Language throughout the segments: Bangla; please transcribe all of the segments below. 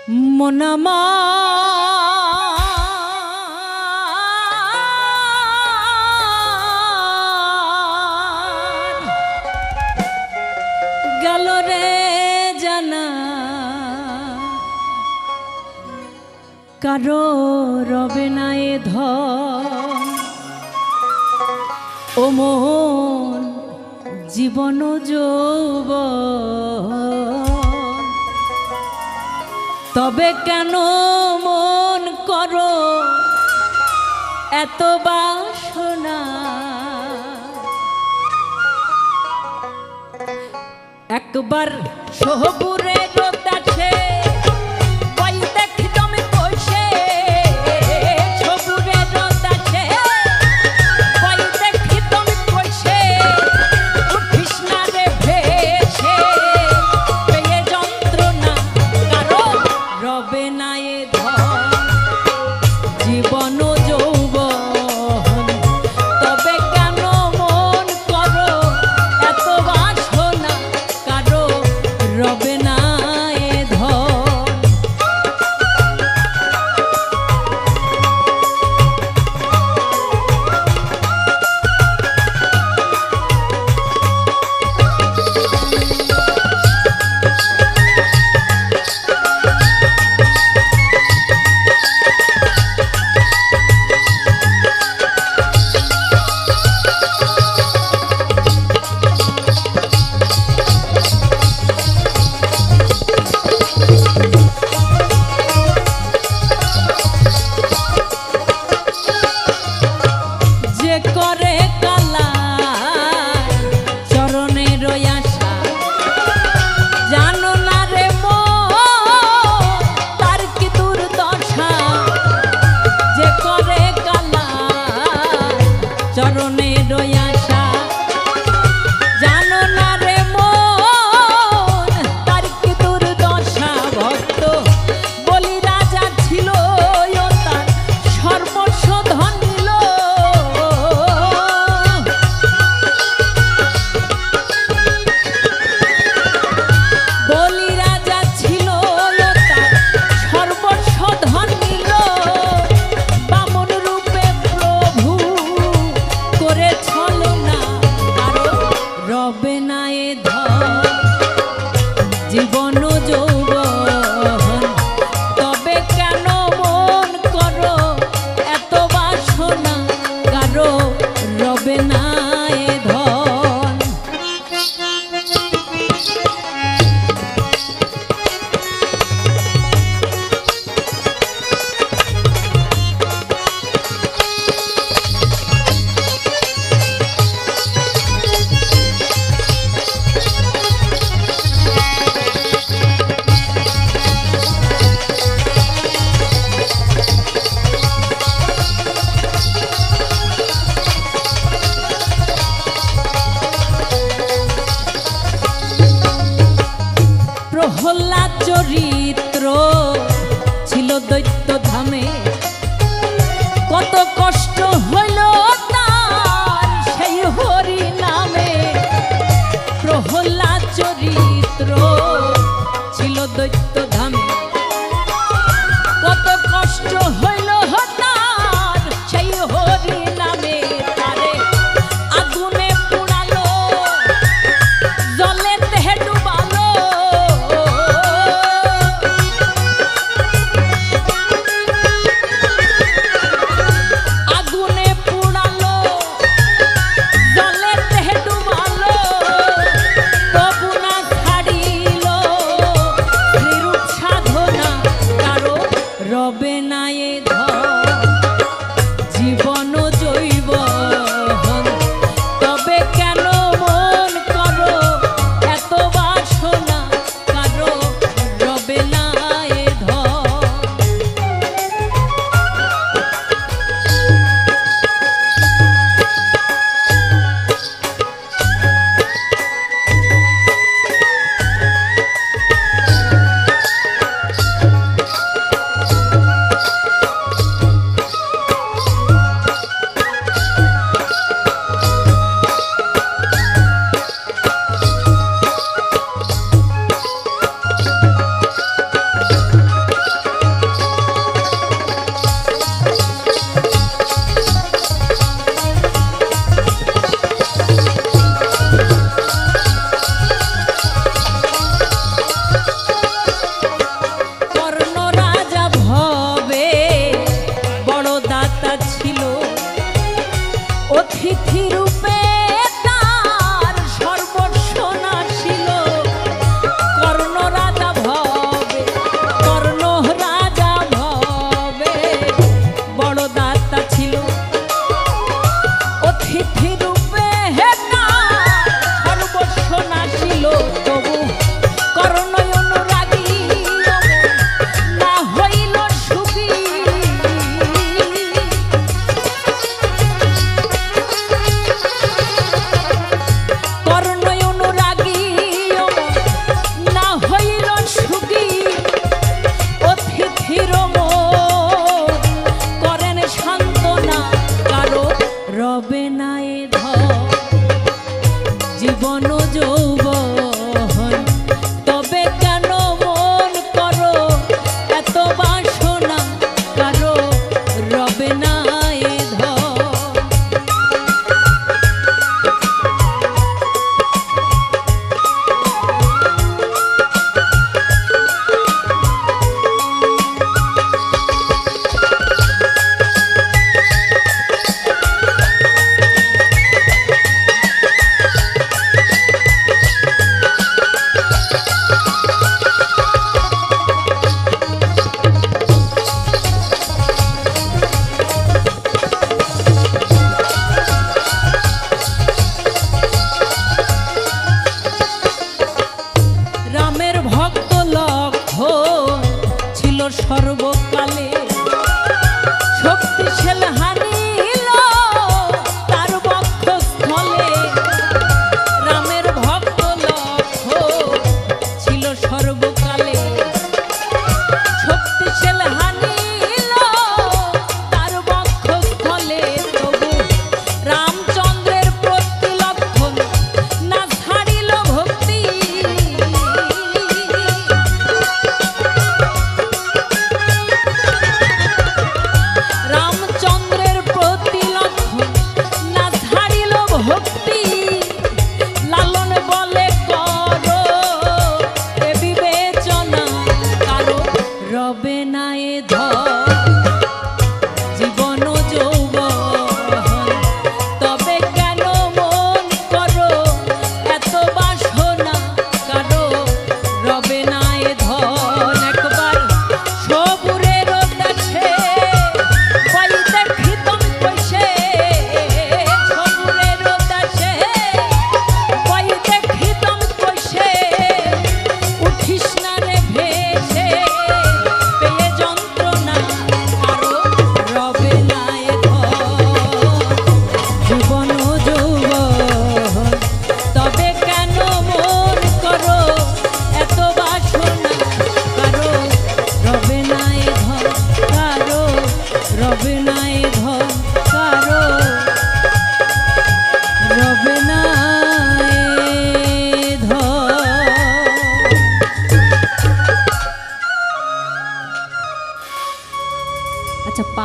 মনামা গেল রে জানা কারো রবে না এ ধন ও মোহন জীবন যৌবন তবে কেন মন করো এত বাসনা একবার সবুরে রোদাছে চরণে রয়াসা জানো না রে মন তার কি দুর্দশা ভক্ত বলি রাজা ছিল তার সর্বস্ব ধন নিল বলি রাজা ছিল তার সর্বস্ব ধন নিল বামন রূপে প্রভু করে ছলো না কারো রবে না এ ধন জীবন যৌবন তবে কেন মন করো এত বাসনা কারো রবে না এ ধন প্রহ্লাদ চরিত্র ছিল দৈত্য ধামে কত কষ্ট হইল তার সেই হরি নামে প্রহ্লাদ চরিত্র ছিল দৈত্য ধামে কত কষ্ট হইল তার সেই হরি নামে তারে আগুনে পোড়ালো জলে দেহে ডুবালো রবে না এ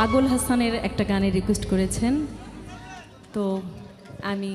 পাগল হাসানের একটা গানে রিকোয়েস্ট করেছেন, তো আমি